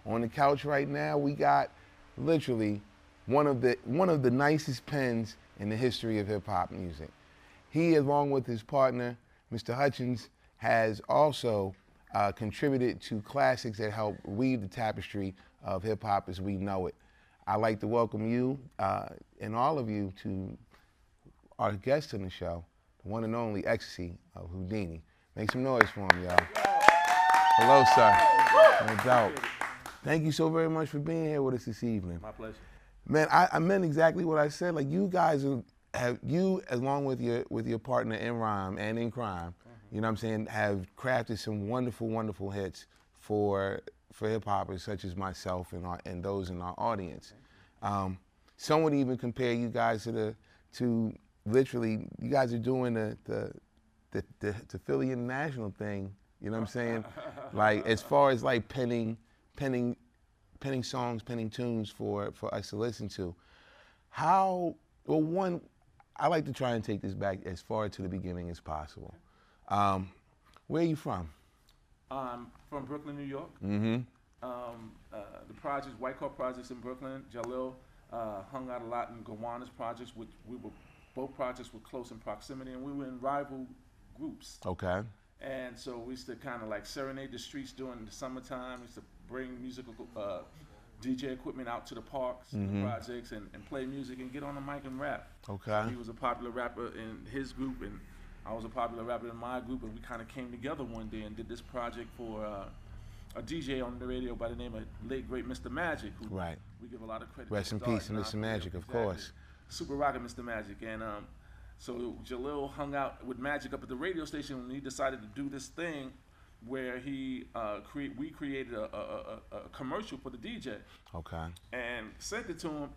On the couch right now, we got literally one of the nicest pens in the history of hip hop music. He, along with his partner, Mr. Hutchins, has also contributed to classics that help weave the tapestry of hip hop as we know it. I'd like to welcome you and all of you to our guest on the show, the one and only Ecstacy of Whodini. Make some noise for him, y'all. Hello, sir. No doubt. Thank you so very much for being here with us this evening. My pleasure. Man, I meant exactly what I said. Like, you guys you along with your partner in rhyme and in crime, you know what I'm saying, have crafted some wonderful, wonderful hits for hip hoppers such as myself and those in our audience. Some would even compare you guys to literally, you guys are doing the Philly International thing. You know what I'm saying? Like, as far as like penning songs, penning tunes for us to listen to. Well, one, I like to try and take this back as far to the beginning as possible. Where are you from? From Brooklyn, New York. Mm-hmm. The projects, White Car projects in Brooklyn. Jalil hung out a lot in Gowana's projects, which both projects were close in proximity, and we were in rival groups. Okay. And so we used to kind of like serenade the streets during the summertime. We used to bring musical DJ equipment out to the parks, the projects, and play music and get on the mic and rap. Okay. So he was a popular rapper in his group, and I was a popular rapper in my group, and we kind of came together one day and did this project for a DJ on the radio by the name of late great Mr.Magic. Who right. We give a lot of credit. Rest in peace to Mr.Magic, of course. Super rockin' Mr.Magic, and so Jalil hung out with Magic up at the radio station, and he decided to do this thing where we created a commercial for the DJ. Okay. And sent it to him,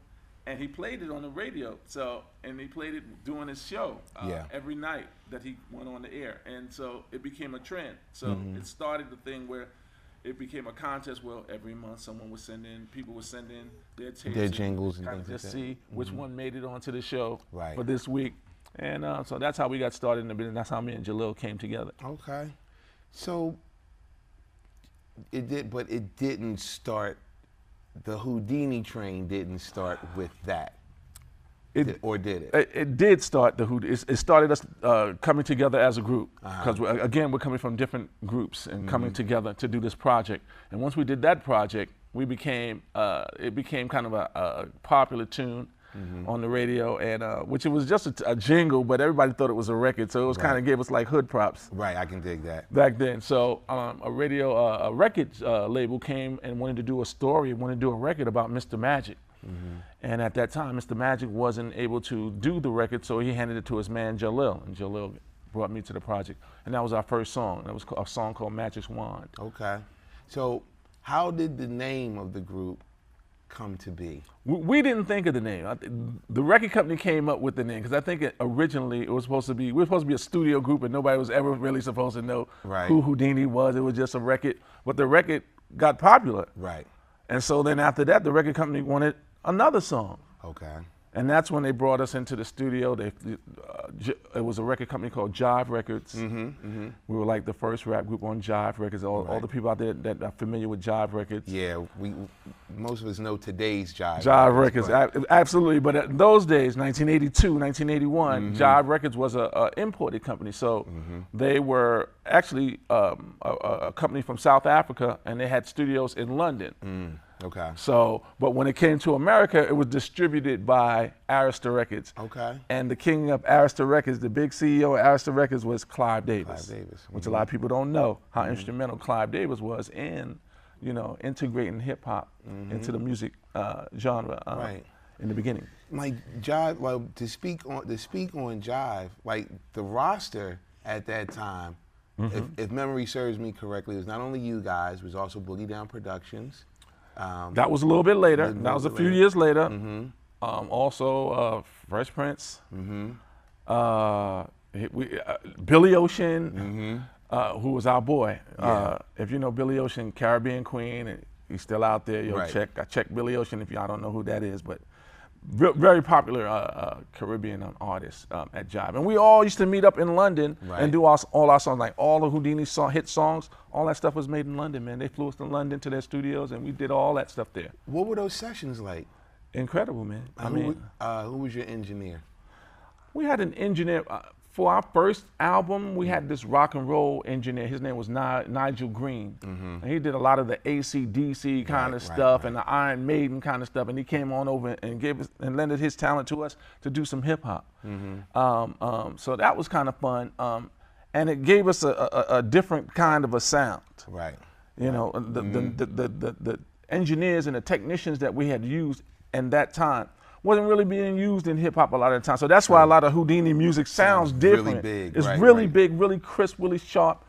and he played it on the radio. So, and he played it doing his show every night that he went on the air, and so it became a trend. So it started the thing where it became a contest where every month people would send in their tapes, their jingles and kind things of like just that. see which one made it onto the show Right. for this week. And so that's how we got started in the business. That's how me and Jalil came together. Okay. So it didn't start, the Whodini train didn't start with that. Or did it? It did start the Whodini. It started us coming together as a group, because again, we're coming from different groups and coming together to do this project. And once we did that project, it became kind of a popular tune on the radio, and which it was just a jingle, but everybody thought it was a record, so it was kind of gave us like hood props. Right, I can dig that. Back then, so a record label came and wanted to do a story, wanted to do a record about Mr.Magic. And at that time, Mr.Magic wasn't able to do the record, so he handed it to his man Jalil, and Jalil brought me to the project, and that was our first song. That was a song called Magic's Wand. Okay, so how did the name of the group come to be? We didn't think of the name. The record company came up with the name, because I think originally we were supposed to be a studio group, and nobody was ever really supposed to know who Whodini was. It was just a record, but the record got popular. Right. And so then after that, the record company wanted another song. Okay. And that's when they brought us into the studio. It was a record company called Jive Records. We were like the first rap group on Jive Records. All the people out there that are familiar with Jive Records. Yeah, most of us know today's Jive. Jive Records, absolutely. But in those days, 1982, 1981, Jive Records was an imported company. So they were actually a company from South Africa, and they had studios in London. Okay. So, but when it came to America, it was distributed by Arista Records. Okay. And the king of Arista Records, the big CEO of Arista Records, was Clive Davis. Clive Davis. Which a lot of people don't know how instrumental Clive Davis was in, integrating hip hop into the music genre in the beginning. Like Jive, well, to speak on Jive, like the roster at that time, if memory serves me correctly, it was not only you guys, it was also Boogie Down Productions. That was a little bit later. That was a few years later. Also, Fresh Prince, Billy Ocean, who was our boy. If you know Billy Ocean, Caribbean Queen, and he's still out there. Check Billy Ocean if y'all don't know who that is. But very popular Caribbean artist at Jive. And we all used to meet up in London and do all our songs, like all the Whodini hit songs, all that stuff was made in London, man. They flew us to London to their studios and we did all that stuff there. What were those sessions like? Incredible, man. Who was your engineer? We had an engineer. For our first album, we had this rock and roll engineer. His name was Nigel Green. And he did a lot of the AC/DC kind of stuff and the Iron Maiden kind of stuff. And he came on over and gave us and lended his talent to us to do some hip hop. So that was kind of fun. And it gave us a different kind of a sound. Right. You know, the engineers and the technicians that we had used in that time wasn't really being used in hip hop a lot of the time. So that's why a lot of Whodini music sounds different. Really big. It's really big, really crisp, really sharp.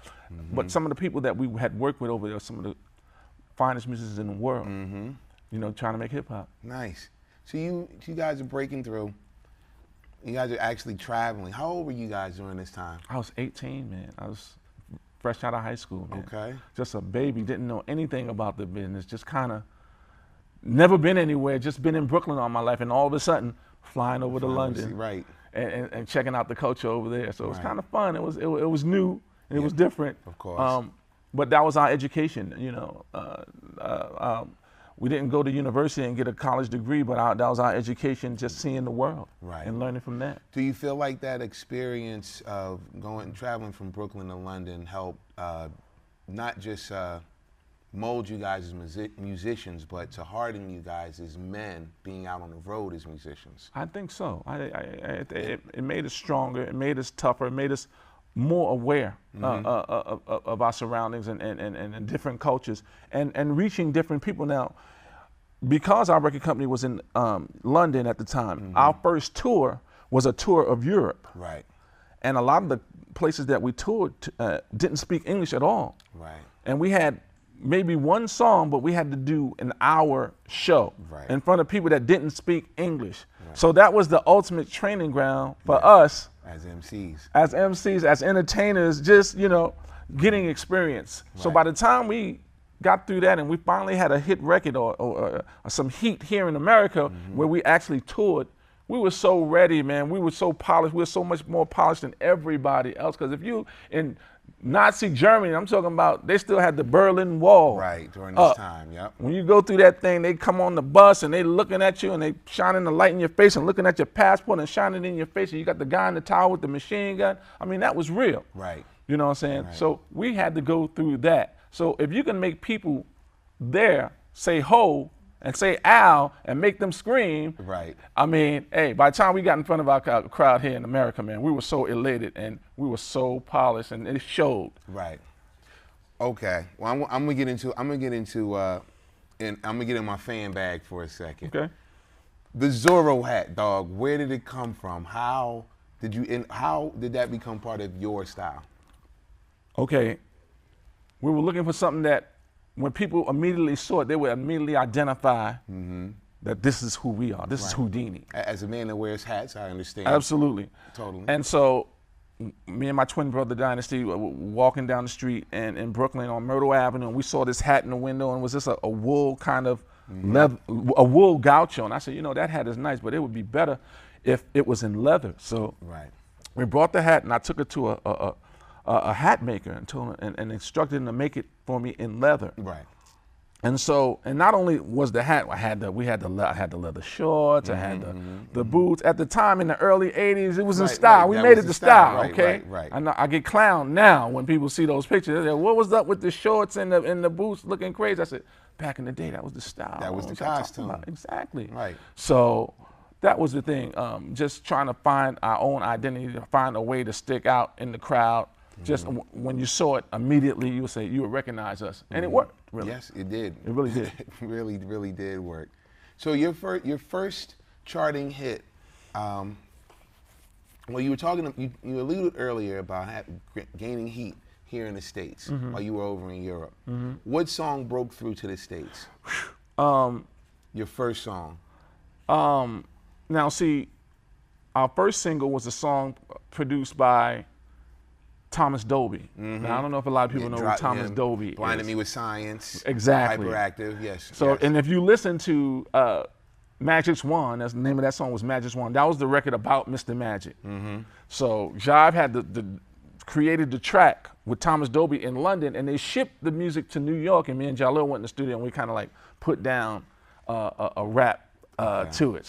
But some of the people that we had worked with over there are some of the finest musicians in the world, you know, trying to make hip hop. Nice. So you guys are breaking through. You guys are actually traveling. How old were you guys during this time? I was 18, man. I was fresh out of high school, man. Okay. Just a baby, didn't know anything about the business, just kind of never been anywhere, just been in Brooklyn all my life, and all of a sudden flying over to London, right, and checking out the culture over there. So it was kind of fun. It was new and it was different. Of course. But that was our education. You know, we didn't go to university and get a college degree, but that was our education, just seeing the world and learning from that. Do you feel like that experience of traveling from Brooklyn to London helped not just mold you guys as musicians, but to harden you guys as men being out on the road as musicians? I think so. It made us stronger, it made us tougher, it made us more aware of our surroundings and different cultures and reaching different people. Now, because our record company was in London at the time, our first tour was a tour of Europe. Right. And a lot of the places that we toured didn't speak English at all. Right. And we had maybe one song, but we had to do an hour show in front of people that didn't speak English. So that was the ultimate training ground for us as MCs. As MCs, as entertainers, just, you know, getting experience. So by the time we got through that and we finally had a hit record or some heat here in America where we actually toured, we were so ready, man. We were so polished. We were so much more polished than everybody else. Because if you in Nazi Germany, I'm talking about, they still had the Berlin Wall. Right, during this time, yep. When you go through that thing, they come on the bus and they looking at you and they shining the light in your face and looking at your passport and shining it in your face, and you got the guy in the tower with the machine gun. I mean, that was real. Right. You know what I'm saying? Right. So we had to go through that. So if you can make people there say ho and say ow and make them scream. Right. I mean, hey, by the time we got in front of our crowd here in America, man, we were so elated and we were so polished, and it showed. Right. Okay. Well, I'm gonna get into in my fan bag for a second. Okay. The Zorro hat, dog. Where did it come from? How did that become part of your style? Okay. We were looking for something that when people immediately saw it, they would immediately identify that this is who we are. This is Whodini. As a man that wears hats, I understand. Absolutely. Totally. And so me and my twin brother Dynasty were walking down the street in Brooklyn on Myrtle Avenue, and we saw this hat in the window, and it was just a wool kind of leather, a wool gaucho. And I said, you know, that hat is nice, but it would be better if it was in leather. So we brought the hat, and I took it to a hat maker and told him and instructed him to make it for me in leather. Right. And so, and not only was the hat, I had the leather shorts, I had the boots. At the time in the early '80s, it was in style. We made it the style, okay? Right. I get clowned now when people see those pictures. They say, what was up with the shorts and the boots looking crazy? I said, back in the day, that was the style. That was the costume. Exactly. Right. So that was the thing. Just trying to find our own identity, to find a way to stick out in the crowd. Just when you saw it immediately, you would recognize us, and it worked. Really. Yes, it did. It really did. It really did work. So your first charting hit. Well, you were talking. You alluded earlier about gaining heat here in the States while you were over in Europe. What song broke through to the States? Your first song. Now, see, our first single was a song produced by Thomas Dolby. Now, I don't know if a lot of people know who Thomas Dolby Blinded is. Me with Science. Exactly. Hyperactive, yes. So, and if you listen to Magic's One, that's the name of that song was Magic's One. That was the record about Mr.Magic. So Jive had created the track with Thomas Dolby in London, and they shipped the music to New York, and me and Jalil went in the studio and we kind of like put down a rap to it.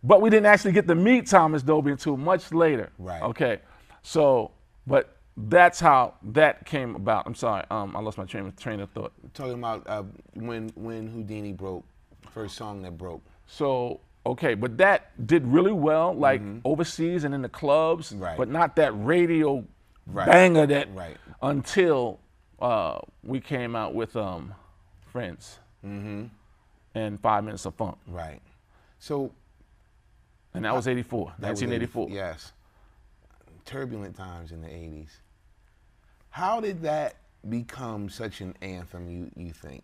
But we didn't actually get to meet Thomas Dolby until much later. Right. Okay. So, but that's how that came about. I'm sorry, I lost my train of thought. Talking about when Whodini broke, first song that broke. So, okay, but that did really well, like overseas and in the clubs, but not that radio banger that until we came out with Friends and 5 Minutes of Funk. Right. So. And that was 84, 1984. Yes. Turbulent times in the 80s. How did that become such an anthem, you think?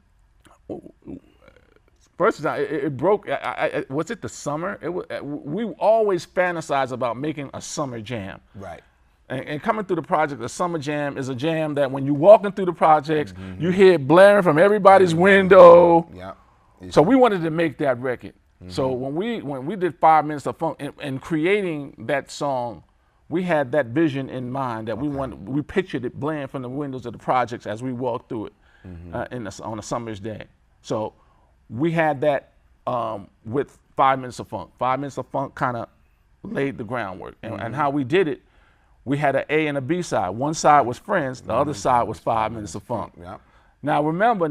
First, it broke, was it the summer? We always fantasize about making a summer jam. Right. And coming through the project, the summer jam is a jam that when you're walking through the projects, you hear it blaring from everybody's window. Yeah. So we wanted to make that record. So when we did 5 Minutes of Funk and creating that song, we had that vision in mind that we pictured it blaring from the windows of the projects as we walked through it on a summer's day. So we had that with 5 Minutes of Funk. 5 Minutes of Funk kind of laid the groundwork. And how we did it, we had an A and a B side. One side was Friends, the other side was 5 Minutes of Funk. Yep. Now remember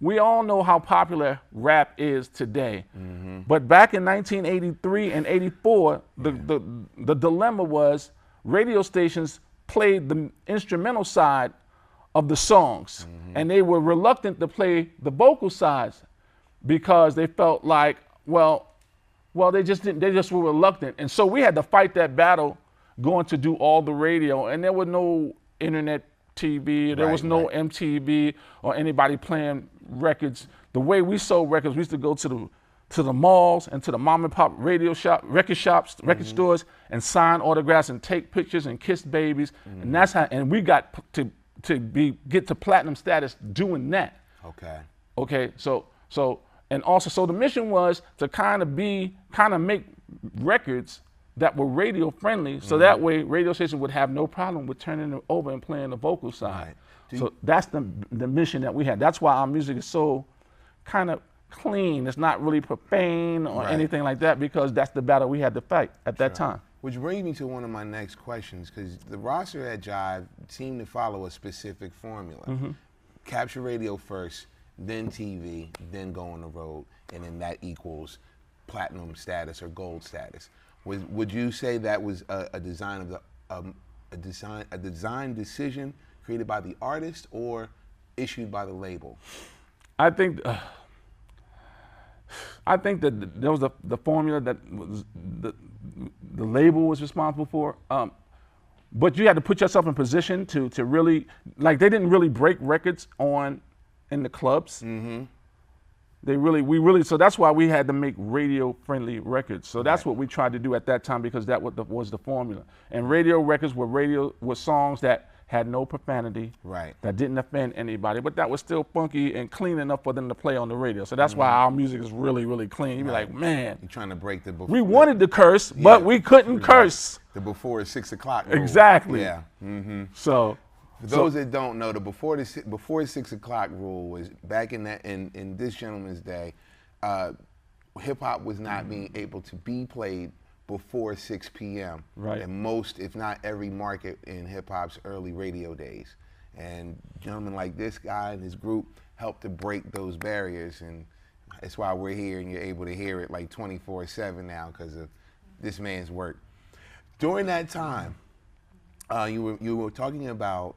we all know how popular rap is today. But back in 1983 and 84, the dilemma was radio stations played the instrumental side of the songs, and they were reluctant to play the vocal sides because they felt like, well, they just were reluctant. And so we had to fight that battle going to do all the radio, and there was no internet TV, there was no MTV or anybody playing records. The way we sold records, we used to go to the malls and to the mom and pop record shops, record stores, and sign autographs and take pictures and kiss babies. And that's how, and we got to get to platinum status doing that. Okay. So the mission was to kind of make records that were radio friendly, so that way radio stations would have no problem with turning it over and playing the vocal side. So that's the mission that we had. That's why our music is so kind of clean. It's not really profane or anything like that, because that's the battle we had to fight at that time. Which brings me to one of my next questions, because the roster at Jive seemed to follow a specific formula. Capture radio first, then TV, then go on the road, and then that equals platinum status or gold status. Would you say that was a design decision created by the artist or issued by the label? I think that there was the formula that was the label was responsible for. But you had to put yourself in position to really, like, they didn't really break records in the clubs. So that's why we had to make radio-friendly records. So that's what we tried to do at that time, because that was the formula. And radio records were songs that had no profanity, that didn't offend anybody, but that was still funky and clean enough for them to play on the radio. So that's why our music is really, really clean. You'd be like, man, you're trying to break the before. We wanted to curse, but we couldn't curse. The before 6 o'clock rule. Exactly. Yeah. So. For those that don't know, the before 6 o'clock rule was back in this gentleman's day. Hip hop was not being able to be played before 6 p.m. in most, if not every market in hip hop's early radio days. And gentlemen like this guy and his group helped to break those barriers, and that's why we're here and you're able to hear it like 24/7 now because of this man's work. During that time, you were talking about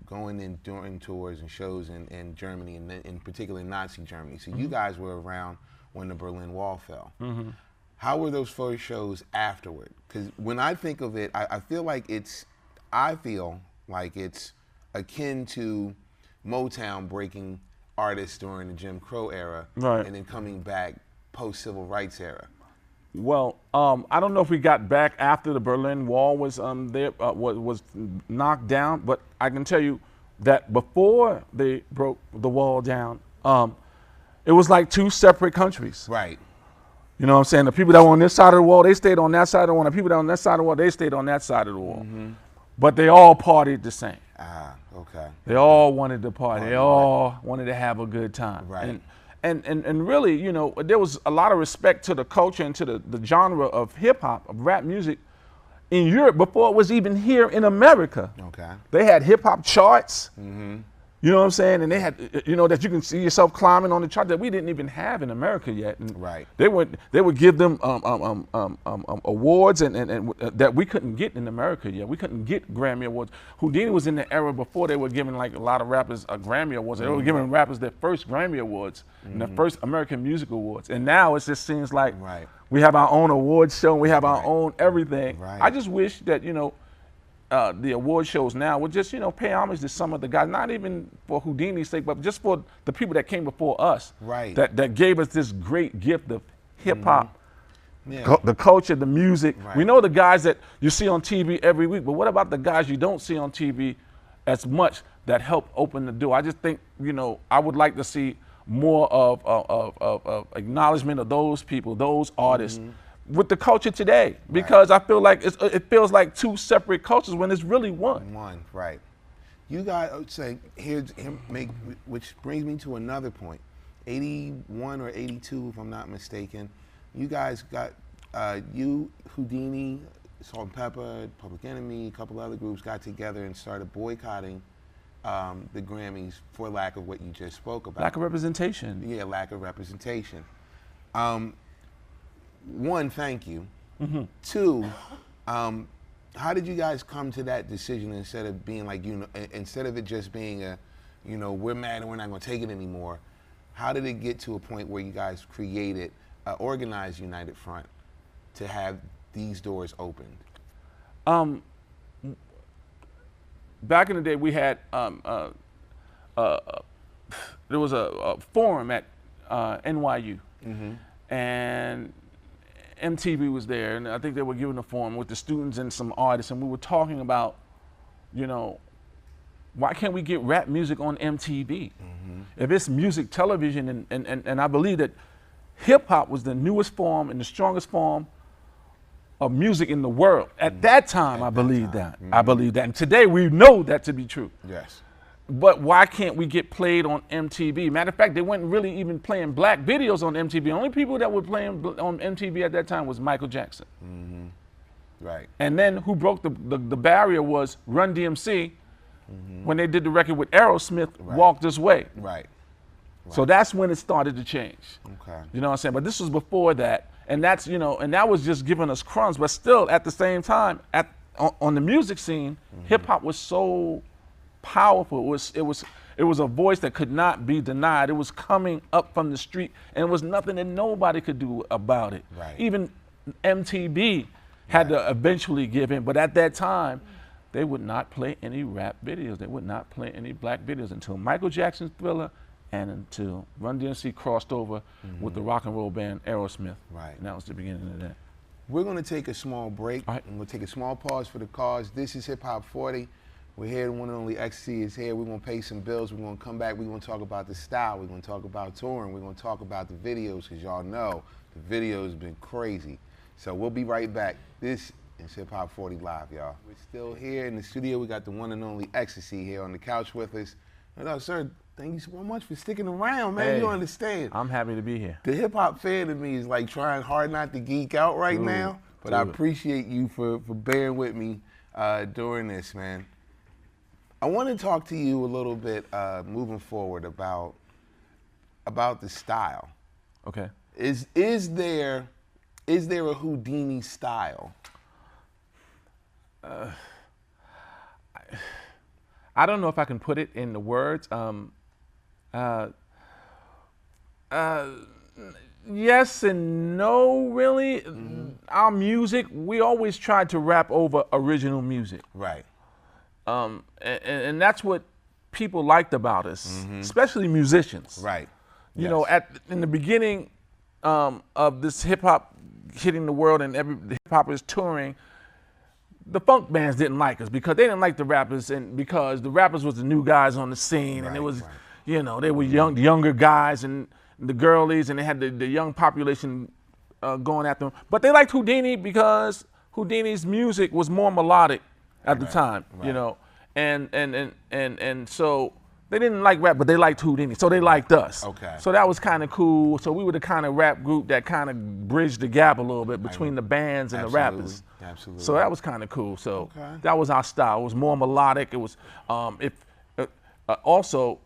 going and doing tours and shows in Germany, and in particular Nazi Germany. So you guys were around when the Berlin Wall fell. How were those first shows afterward? Because when I think of it, I feel like it's akin to Motown breaking artists during the Jim Crow era, and then coming back post-civil rights era. Well, I don't know if we got back after the Berlin Wall was was knocked down, but I can tell you that before they broke the wall down, it was like two separate countries. You know what I'm saying? The people that were on this side of the wall, they stayed on that side of the wall. The people that were on that side of the wall, they stayed on that side of the wall. But they all partied the same. Ah, okay. They all wanted to party. They all wanted to have a good time. Right. And really, you know, there was a lot of respect to the culture and to the genre of hip hop, of rap music in Europe before it was even here in America. Okay. They had hip hop charts. You know what I'm saying? And they had, you know, that you can see yourself climbing on the chart that we didn't even have in America yet. And Right. They would give them awards and that we couldn't get in America yet. We couldn't get Grammy awards. Whodini was in the era before they were giving like a lot of rappers Grammy awards. They were giving rappers their first Grammy awards and their first American Music Awards. And now it just seems like we have our own awards show. We have our own everything. Right. I just wish that, you know, the award shows now would just, you know, pay homage to some of the guys, not even for Whodini's sake, but just for the people that came before us. Right. That gave us this great gift of hip hop, Yeah. the culture, the music. Right. We know the guys that you see on TV every week, but what about the guys you don't see on TV as much that help open the door? I just think, you know, I would like to see more of acknowledgement of those people, those artists, with the culture today, because I feel like it feels like two separate cultures when it's really one. One, right. You guys say which brings me to another point. 81 or 82, if I'm not mistaken. You guys got you, Whodini, Salt and Pepper, Public Enemy, a couple other groups got together and started boycotting the Grammys for lack of what you just spoke about. Lack of representation. Yeah, lack of representation. One, thank you. Two, how did you guys come to that decision instead of being like, you know, instead of it just being a, you know, we're mad and we're not going to take it anymore? How did it get to a point where you guys created, organized United Front to have these doors opened? Back in the day, we had there was a forum at NYU, and MTV was there, and I think they were giving a forum with the students and some artists, and we were talking about, you know, why can't we get rap music on MTV? If it's music television, and I believe that hip hop was the newest form and the strongest form of music in the world. At that time, I believe that. I believe that. And today we know that to be true. Yes. But why can't we get played on MTV? Matter of fact, they weren't really even playing black videos on MTV. The only people that were playing on MTV at that time was Michael Jackson. Right. And then who broke the barrier was Run DMC when they did the record with Aerosmith, Walk This Way. Right. So that's when it started to change. Okay. You know what I'm saying? But this was before that. And that's, you know, and that was just giving us crumbs. But still, at the same time, on the music scene, hip hop was so powerful. It was a voice that could not be denied. It was coming up from the street, and it was nothing that nobody could do about it. Right. Even MTV had to eventually give in, but at that time, they would not play any rap videos. They would not play any black videos until Michael Jackson's Thriller and until Run DMC crossed over with the rock and roll band Aerosmith. Right. And that was the beginning of that. We're going to take a small break, and we'll take a small pause for the cause. This is Hip Hop 40. We're here, the one and only Ecstacy is here. We're going to pay some bills. We're going to come back. We're going to talk about the style. We're going to talk about touring. We're going to talk about the videos, because y'all know the videos have been crazy. So we'll be right back. This is Hip Hop 40 Live, y'all. We're still here in the studio. We got the one and only Ecstacy here on the couch with us. And, sir, thank you so much for sticking around, man. Hey, you understand. I'm happy to be here. The hip hop fan of me is like trying hard not to geek out right now, but I appreciate you for bearing with me during this, man. I want to talk to you a little bit moving forward about the style. Okay. Is there a Whodini style? I don't know if I can put it in the words. Yes and no, really. Our music, we always tried to rap over original music. Right. And that's what people liked about us, especially musicians. Right. You know, in the beginning of this hip hop hitting the world and the hip hop is touring, the funk bands didn't like us because they didn't like the rappers, and because the rappers was the new guys on the scene, and it was, you know, they were younger guys and the girlies, and they had the young population going after him. But they liked Whodini because Whodini's music was more melodic at the time, you know, and so they didn't like rap, but they liked Whodini, so they liked us. Okay. So that was kind of cool. So we were the kind of rap group that kind of bridged the gap a little bit between the bands and the rappers. Absolutely. So that was kind of cool. So that was our style. It was more melodic. It was also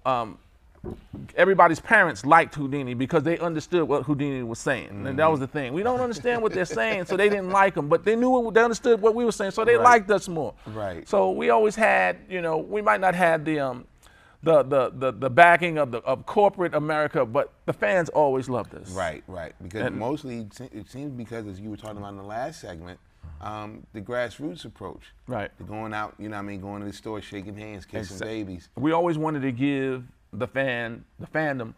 everybody's parents liked Whodini because they understood what Whodini was saying, and that was the thing. We don't understand what they're saying, so they didn't like them, but they knew they understood what we were saying, so they liked us more. Right. So we always had, you know, we might not have the backing of corporate America, but the fans always loved us. Right. Because mostly it seems because, as you were talking about in the last segment, the grassroots approach. Right. The going out, you know what I mean, going to the store, shaking hands, kissing babies. We always wanted to give the fandom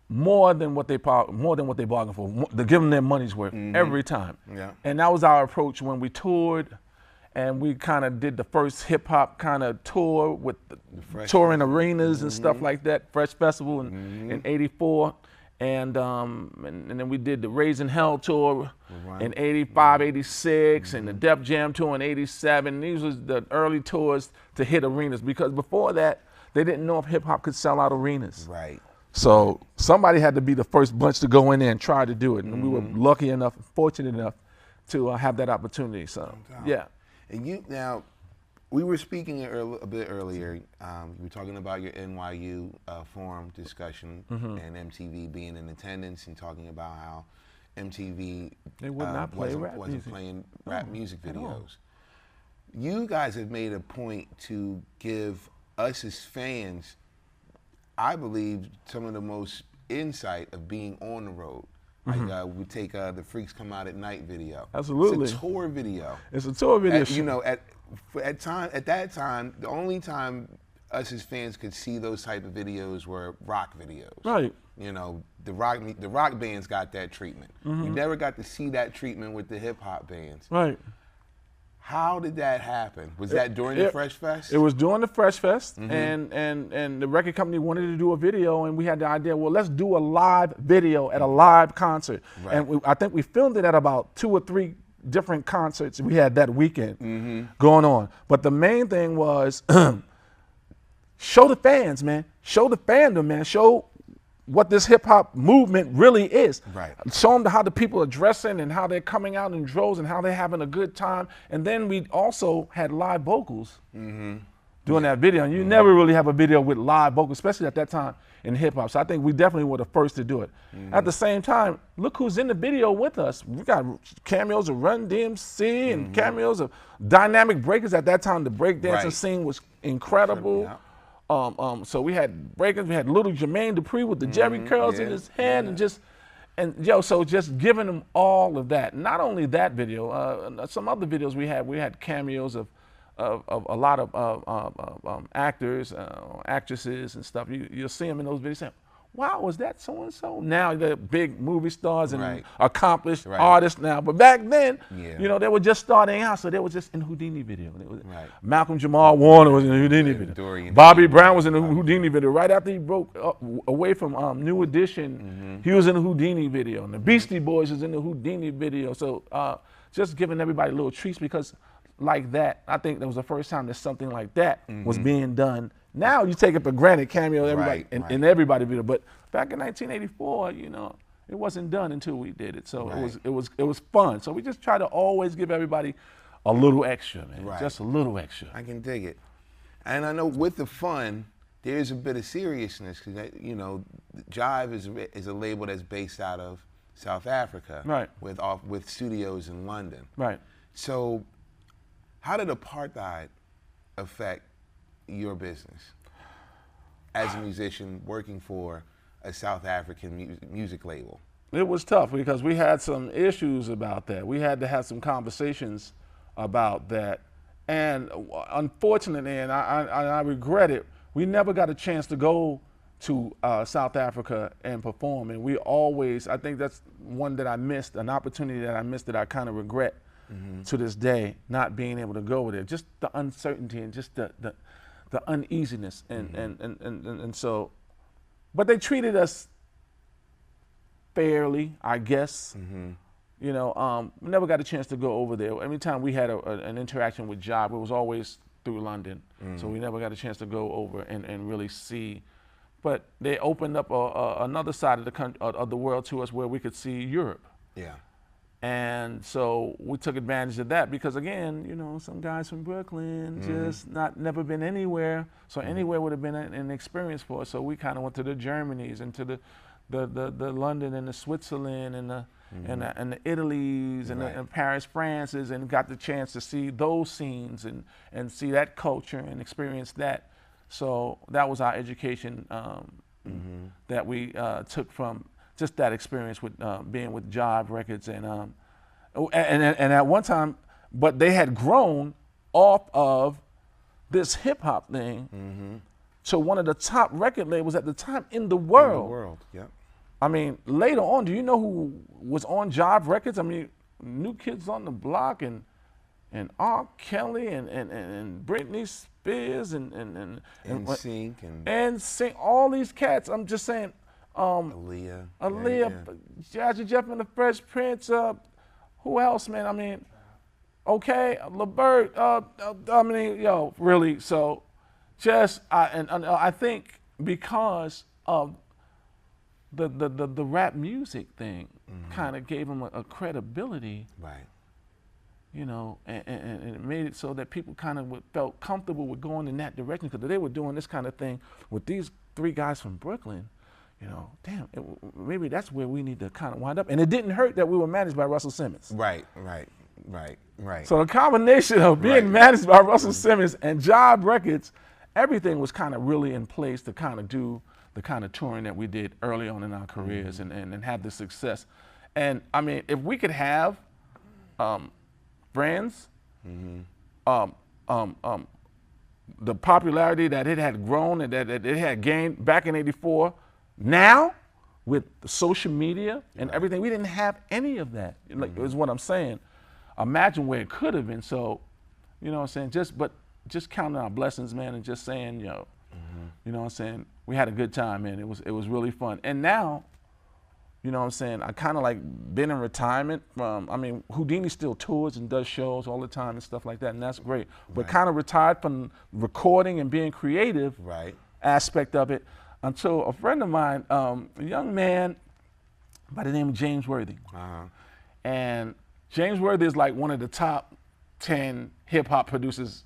more than what they bargained for, to give them their money's worth every time. Yeah. And that was our approach when we toured. And we kind of did the first hip hop kind of tour with the touring arenas and stuff like that, Fresh Festival in '84. And then we did the Raising Hell tour in '85, '86, and the Def Jam tour in '87. These was the early tours to hit arenas, because before that, they didn't know if hip hop could sell out arenas. Right. So somebody had to be the first bunch to go in there and try to do it. And we were lucky enough, fortunate enough to have that opportunity. So, yeah. And now, we were speaking a bit earlier. You were talking about your NYU forum discussion and MTV being in attendance, and talking about how MTV wasn't playing rap music videos. You guys have made a point to give us as fans, I believe, some of the most insight of being on the road. Like we take the Freaks Come Out at Night video. Absolutely. It's a tour video. It's a tour video. You know, at that time, the only time us as fans could see those type of videos were rock videos. Right. You know, the rock bands got that treatment. You never got to see that treatment with the hip hop bands. Right. How did that happen? Was that during the Fresh Fest? It was during the Fresh Fest, and the record company wanted to do a video, and we had the idea, well, let's do a live video at a live concert. Right. And I think we filmed it at about 2 or 3 different concerts we had that weekend going on. But the main thing was show the fans, man. Show the fandom, man. Show what this hip hop movement really is. Right. Show them how the people are dressing and how they're coming out in droves and how they're having a good time. And then we also had live vocals doing that video. And you never really have a video with live vocals, especially at that time in hip hop. So I think we definitely were the first to do it. At the same time, look who's in the video with us. We got cameos of Run DMC and cameos of Dynamic Breakers. At that time, the breakdancing scene was incredible. Yeah. So we had breakers, we had little Jermaine Dupri with the Jerry curls in his head, and just giving them all of that. Not only that video, some other videos we had cameos of a lot of actors, actresses and stuff. You'll see them in those videos saying, wow, was that so-and-so? Now they're big movie stars and accomplished artists now. But back then, you know, they were just starting out, so they were just in Whodini video. Malcolm Jamal Warner was in the Whodini video. Bobby Brown was in the Whodini video. Right after he broke away from New Edition, he was in the Whodini video. And the Beastie Boys was in the Whodini video. So just giving everybody little treats, because like that, I think that was the first time that something like that was being done. Now you take it for granted, cameo everybody in everybody video, but back in 1984, you know, it wasn't done until we did it. So it was fun. So we just try to always give everybody a little extra, man. Just a little extra. I can dig it. And I know with the fun, there's a bit of seriousness, because you know, Jive is a label that's based out of South Africa, with studios in London. Right. So how did apartheid affect your business as a musician working for a South African music label? It was tough because we had some issues about that. We had to have some conversations about that. And unfortunately, and I regret it, we never got a chance to go to South Africa and perform. And we always, I think that's one that I missed, an opportunity that I missed that I kind of regret to this day, not being able to go there. Just the uncertainty and just the uneasiness. And so, but they treated us fairly, I guess. we never got a chance to go over there. Every time we had an interaction with Job, it was always through London. So we never got a chance to go over and really see. But they opened up another side of the world to us where we could see Europe. Yeah. And so we took advantage of that because, again, some guys from Brooklyn just never been anywhere. So anywhere would have been an experience for us. So we kind of went to the Germanys and to the London and the Switzerland and the Italies and the Paris, France's, and got the chance to see those scenes and see that culture and experience that. So that was our education that we took from just that experience with being with Jive Records and at one time, but they had grown off of this hip hop thing to one of the top record labels at the time in the world. In the world, yep. I mean, later on, do you know who was on Jive Records? I mean, New Kids on the Block and R. Kelly and Britney Spears and Sync and sing all these cats. I'm just saying. Aaliyah, Jazzy Jeff and the Fresh Prince. Who else, man? I mean, okay, LeBert. I mean, really. So, I think because of the rap music thing, kind of gave them a credibility, right? And it made it so that people kind of felt comfortable with going in that direction because they were doing this kind of thing with these three guys from Brooklyn. Damn, maybe that's where we need to kind of wind up. And it didn't hurt that we were managed by Russell Simmons. Right. So the combination of being managed by Russell Simmons and Jive Records, everything was kind of really in place to kind of do the kind of touring that we did early on in our careers and have the success. And I mean, if we could have friends, the popularity that it had grown and that it had gained back in '84, now, with the social media and everything, we didn't have any of that. Like, is what I'm saying. Imagine where it could have been. So, you know what I'm saying? Just counting our blessings, man, and just saying, you know what I'm saying? We had a good time, man. It was really fun. And now, you know what I'm saying? I kind of like been in retirement from. I mean, Whodini still tours and does shows all the time and stuff like that, and that's great. But kind of retired from recording and being creative aspect of it. Until a friend of mine, a young man by the name of James Worthy. And James Worthy is like one of the top 10 hip hop producers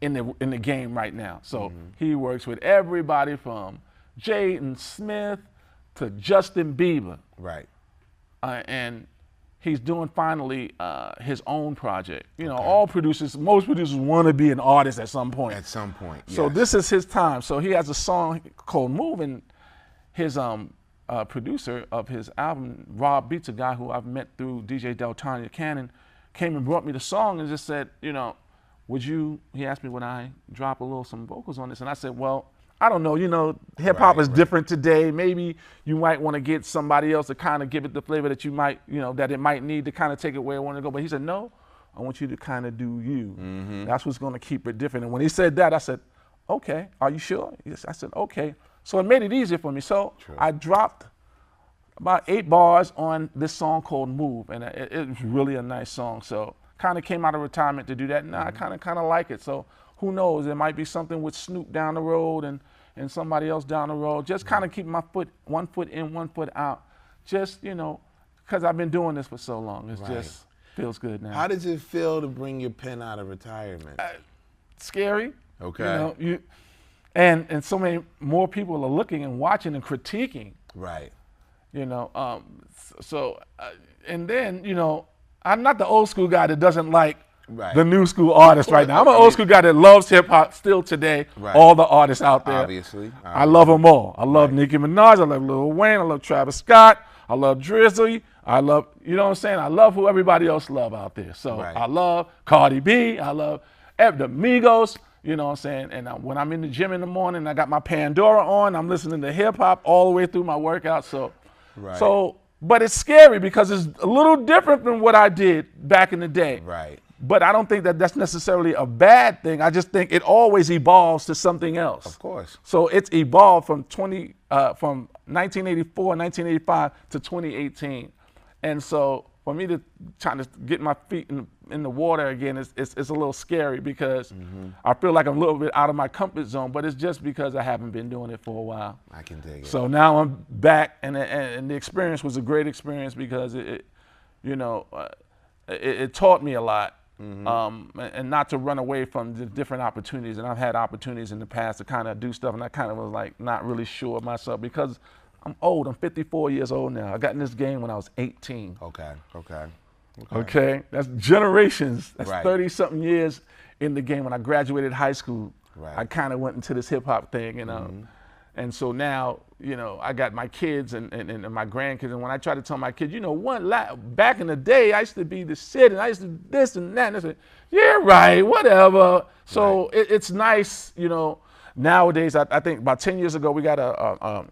in the game right now. So he works with everybody from Jaden Smith to Justin Bieber. And he's doing finally his own project. Most producers want to be an artist at some point. So this is his time. So he has a song called Move, and his producer of his album, Rob Beats, a guy who I've met through DJ Deltania Cannon, came and brought me the song and just said, he asked me would I drop some vocals on this, and I said, well, I don't know, hip hop is different today. Maybe you might want to get somebody else to kind of give it the flavor that you might, that it might need to kind of take it where it want to go. But he said, no, I want you to kind of do you. That's what's going to keep it different. And when he said that, I said, okay, are you sure? Yes, I said, okay. So it made it easier for me. So I dropped about 8 bars on this song called Move, and it was really a nice song. So kind of came out of retirement to do that. Now I kind of like it. So who knows? There might be something with Snoop down the road and somebody else down the road. Just kind of keep my one foot in, one foot out. Just, because I've been doing this for so long. It just feels good now. How does it feel to bring your pen out of retirement? Scary. Okay. And so many more people are looking and watching and critiquing. And then, I'm not the old school guy that doesn't like the new school artists right now. I'm an old school guy that loves hip hop still today. All the artists out there. Obviously. I love them all. I love Nicki Minaj. I love Lil Wayne. I love Travis Scott. I love Drizzy. I love, what I'm saying? I love who everybody else love out there. So I love Cardi B. I love the Migos. You know what I'm saying? And when I'm in the gym in the morning, I got my Pandora on. I'm listening to hip hop all the way through my workout. But it's scary because it's a little different than what I did back in the day. But I don't think that that's necessarily a bad thing. I just think it always evolves to something else. Of course. So it's evolved from 1984, 1985 to 2018. And so for me to try to get my feet in the water again, it's a little scary because I feel like I'm a little bit out of my comfort zone, but it's just because I haven't been doing it for a while. I can dig it. So now I'm back, and the experience was a great experience because it taught me a lot. And not to run away from the different opportunities. And I've had opportunities in the past to kind of do stuff, and I kind of was like not really sure of myself because I'm old. I'm 54 years old now. I got in this game when I was 18. Okay. That's generations. That's 30-something years in the game. When I graduated high school, I kind of went into this hip hop thing, And so now, I got my kids and my grandkids. And when I try to tell my kids, back in the day, I used to be the shit, and I used to this and that. And they say, yeah, right, whatever. So it's nice, Nowadays, I think about 10 years ago, we got a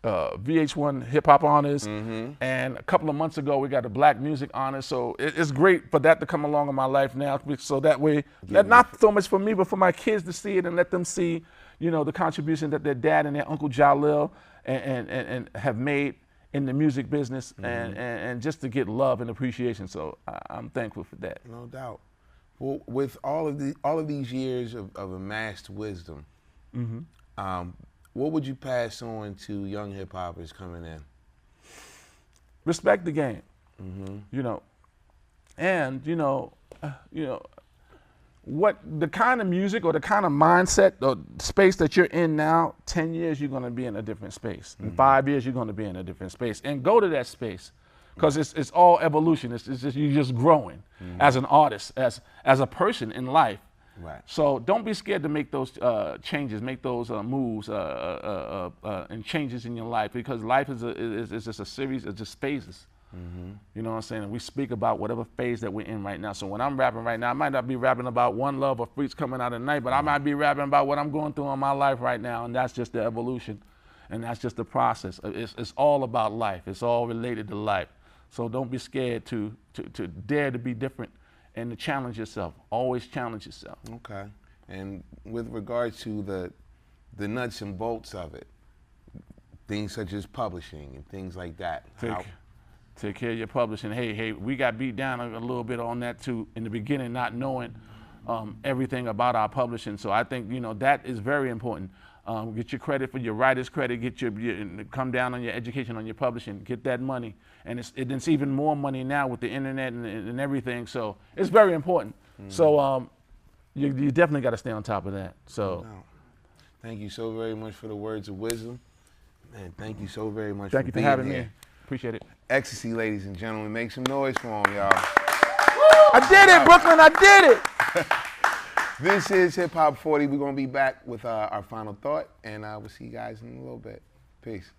VH1 Hip Hop Honors. And a couple of months ago, we got a Black Music Honors. So it's great for that to come along in my life now. So that way, not so much for me, but for my kids to see it and let them see, the contribution that their dad and their Uncle Jalil and have made in the music business and just to get love and appreciation. So I'm thankful for that. No doubt. Well, with all of these years of amassed wisdom, what would you pass on to young hip hoppers coming in? Respect the game, and what the kind of music or the kind of mindset or space that you're in now, 10 years you're going to be in a different space. In 5 years you're going to be in a different space, and go to that space because it's all evolution. It's just you're just growing as an artist, as a person in life. So don't be scared to make those changes, make those moves and changes in your life, because life is just a series of just phases. You know what I'm saying? And we speak about whatever phase that we're in right now. So when I'm rapping right now, I might not be rapping about one love or freaks coming out at night, but I might be rapping about what I'm going through in my life right now, and that's just the evolution, and that's just the process. It's all about life. It's all related to life. So don't be scared to dare to be different and to challenge yourself. Always challenge yourself. Okay. And with regards to the nuts and bolts of it, things such as publishing and things like that. Take care of your publishing. Hey, we got beat down a little bit on that too in the beginning, not knowing everything about our publishing. So I think that is very important. Get your credit for your writer's credit. Get your come down on your education on your publishing. Get that money, and it's even more money now with the internet and everything. So it's very important. So you definitely got to stay on top of that. So thank you so very much for the words of wisdom, and thank you so very much. Thank you for having me. Appreciate it. Ecstasy, ladies and gentlemen, make some noise for him, y'all. I did it, Brooklyn. I did it. This is Hip Hop 40. We're going to be back with our final thought, and we'll see you guys in a little bit. Peace.